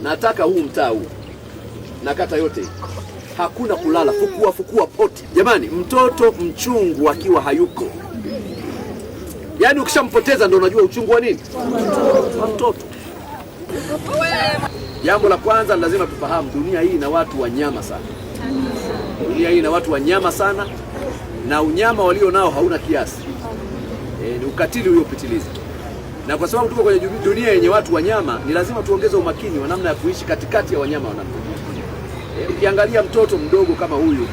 Nataka huu mtaa huu na kata yote hakuna kulala, fukua pote. Jamani, mtoto mchungu akiwa hayuko, yaani ukishampoteza ndio unajua uchungu wa nini wa mtoto. Jambo la kwanza lazima tufahamu, dunia hii ina watu wanyama sana. Dunia hii ina watu wanyama sana, na unyama walio nao hauna kiasi. Ni ukatili uliopitiliza. Na kwa sababu tuko kwenye dunia yenye watu wanyama, ni lazima tuongeze umakini wa namna ya kuishi katikati ya wanyama wanao. Ukiangalia mtoto mdogo kama huyu,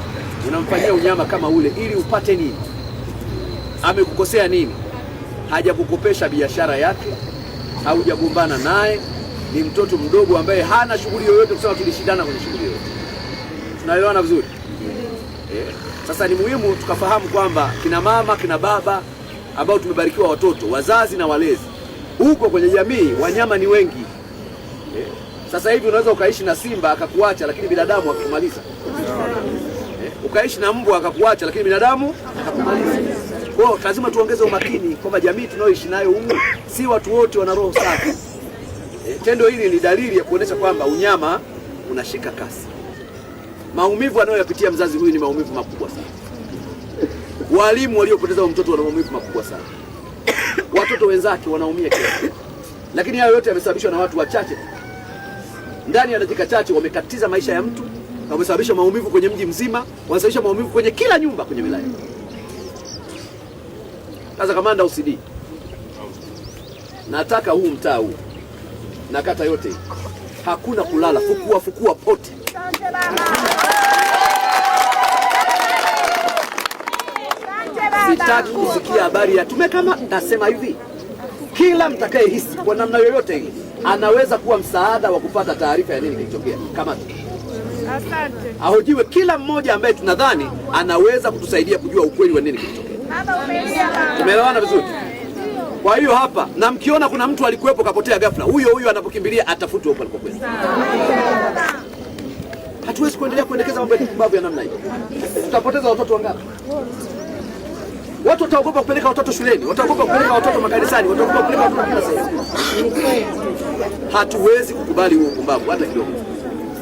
unamfanyia unyama kama ule ili upate nini? Amekukosea nini? Hajakukopesha biashara yake, haujagombana naye, ni mtoto mdogo ambaye hana shughuli yoyote kusema tulishindana kwenye shughuli yoyote. Tunaelewana vizuri? Sasa ni muhimu tukafahamu kwamba kina mama, kina baba ambao tumebarikiwa watoto, wazazi na walezi, huko kwenye jamii wanyama ni wengi. Sasa hivi unaweza ukaishi na simba akakuacha lakini binadamu akakumaliza. Ukaishi na mbwa akakuacha lakini binadamu akakumaliza. Kwa hiyo lazima tuongeze umakini kwamba jamii tunayoishi nayo humu si watu wote wana roho safi. Tendo hili ni dalili ya kuonesha kwamba unyama unashika kasi. Maumivu anayoyapitia mzazi huyu ni maumivu makubwa sana. Walimu waliopoteza mtoto wana maumivu makubwa sana. Watoto wenzake wanaumia kiasi. Lakini hayo yote yamesababishwa na watu wachache. Ndani ya dakika chache wamekatiza maisha ya mtu, na wamesababisha maumivu kwenye mji mzima, wanasababisha maumivu kwenye kila nyumba kwenye wilaya. Sasa kamanda OCD, nataka huu mtaa huu na kata yote hakuna kulala, fukua pote. Sitaki kusikia habari ya tumekama. Nasema hivi, kila mtakayehisi kwa namna yoyote hii anaweza kuwa msaada wa kupata taarifa ya nini kilitokea, kamata. Asante. Ahojiwe kila mmoja ambaye tunadhani anaweza kutusaidia kujua ukweli wa nini kilitokea. Tumeelewana vizuri? Kwa hiyo hapa, na mkiona kuna mtu alikuwepo kapotea ghafla, huyo anapokimbilia atafutwe huko alikokwenda. Hatuwezi kuendelea kuendekeza mambo ya kibabu ya namna hiyo. Tutapoteza watoto wangapi? Watu wataogopa kupeleka watoto shuleni, wataogopa kupeleka watoto makanisani, wataogopa kupeleka watoto kila sehemu. Hatuwezi kukubali huo upumbavu hata kidogo.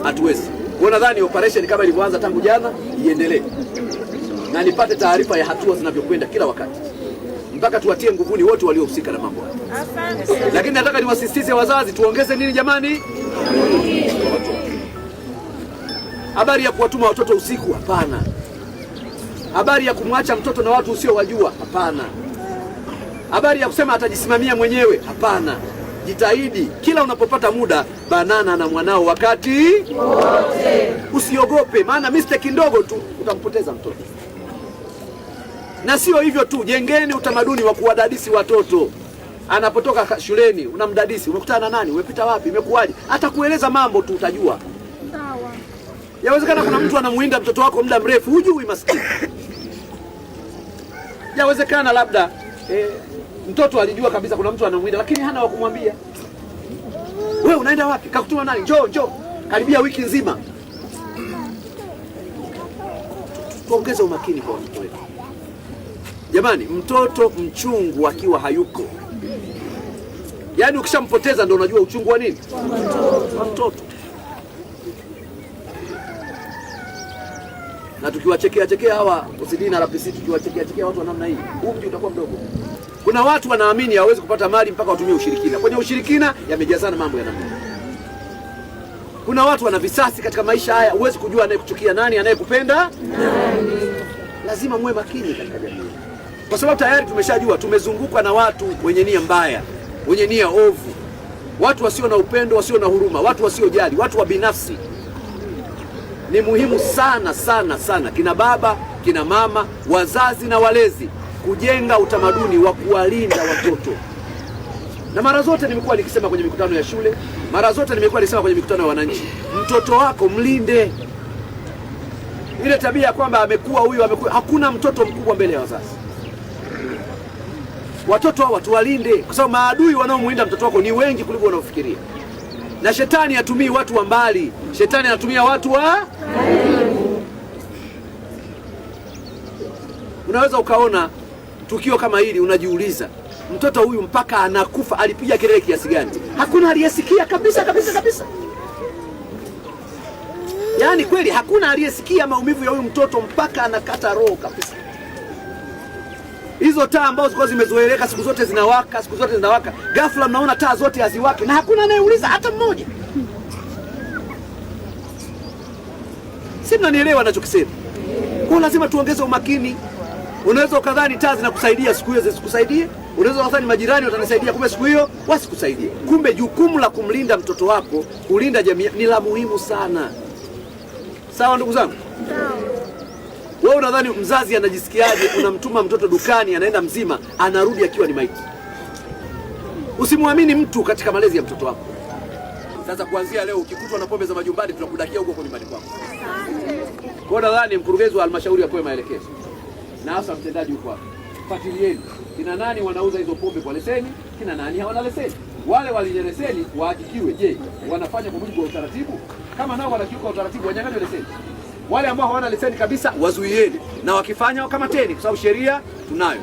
Hatuwezi. Kwa nadhani operation kama ilivyoanza tangu jana iendelee. Na nipate taarifa ya hatua zinavyokwenda kila wakati. Mpaka tuwatie nguvuni wote waliohusika na mambo haya. Lakini nataka niwasisitize wazazi, tuongeze nini jamani? Habari ya kuwatuma watoto usiku, hapana. Habari ya kumwacha mtoto na watu usiowajua, hapana. Habari ya kusema atajisimamia mwenyewe, hapana. Jitahidi kila unapopata muda, banana na mwanao wakati wote. Usiogope, maana mistake ndogo tu utampoteza mtoto. Na sio hivyo tu, jengeni utamaduni wa kuwadadisi watoto. Anapotoka shuleni unamdadisi, umekutana na nani, umepita wapi, imekuwaje? Hata kueleza mambo tu utajua. Sawa. Yawezekana kuna mtu anamuinda mtoto wako muda mrefu, hujui maskini. Yawezekana labda mtoto alijua kabisa kuna mtu anamuinda lakini hana wa kumwambia. Wewe unaenda wapi? Kakutuma nani? Njoo. Karibia wiki nzima. Tuongeze umakini kwa watoto wetu. Jamani, mtoto mchungu akiwa hayuko, yaani ukishampoteza ndio unajua uchungu wa nini? Wa mtoto. Na tukiwachekea hawa OCD na RPC, tukiwachekea watu wa namna hii, huu mji utakuwa mdogo. Kuna watu wanaamini hawezi kupata mali mpaka watumie ushirikina. Kwenye ushirikina yamejazana mambo ya namna hii. Kuna watu wana visasi katika maisha haya, huwezi kujua anayekuchukia nani, anayekupenda nani. Lazima muwe makini katika jamii. Kwa sababu tayari tumeshajua tumezungukwa na watu wenye nia mbaya, wenye nia ovu. Watu wasio na upendo, wasio na huruma, watu wasiojali, watu wa binafsi. Ni muhimu sana kina baba, kina mama, wazazi na walezi kujenga utamaduni wa kuwalinda watoto. Na mara zote nimekuwa nikisema kwenye mikutano ya shule, mara zote nimekuwa nikisema kwenye mikutano ya wananchi, mtoto wako mlinde. Ile tabia kwamba amekuwa huyu amekuwa, hakuna mtoto mkubwa mbele ya wazazi. Watoto hao tuwalinde, kwa sababu maadui wanaomuinda mtoto wako ni wengi kuliko unaofikiria. Na shetani hatumii watu wa mbali, shetani anatumia watu wa karibu. Unaweza ukaona tukio kama hili unajiuliza, mtoto huyu mpaka anakufa alipiga kelele kiasi gani? Hakuna aliyesikia kabisa kabisa kabisa. Yaani kweli hakuna aliyesikia maumivu ya huyu mtoto mpaka anakata roho kabisa. Hizo taa ambazo zilikuwa zimezoeleka siku zote zinawaka, ghafla mnaona taa zote haziwaki na hakuna anayeuliza hata mmoja. Si mnanielewa ninachokisema? Kwa lazima tuongeze umakini. Unaweza ukadhani taa zinakusaidia siku hiyo zisikusaidie, unaweza ukadhani majirani watanisaidia kumbe siku hiyo wasikusaidie. Kumbe jukumu la kumlinda mtoto wako, kulinda jamii ni la muhimu sana. Sawa ndugu zangu? Wewe unadhani mzazi anajisikiaje unamtuma mtoto dukani anaenda mzima anarudi akiwa ni maiti? Usimwamini mtu katika malezi ya mtoto wako. Sasa kuanzia leo ukikutwa na pombe za majumbani tunakudakia huko kwa nyumbani kwako. Kwa nadhani mkurugenzi wa halmashauri apoe maelekezo. Na hasa mtendaji huko hapo. Fuatilieni kina nani wanauza hizo pombe kwa leseni, kina nani hawana leseni. Wale wenye leseni wahakikiwe, je, wanafanya kwa mujibu wa utaratibu? Kama nao wanakiuka utaratibu wanyang'anywe leseni. Wale ambao hawana leseni kabisa wazuieni, na wakifanya wakamateni kwa sababu sheria tunayo.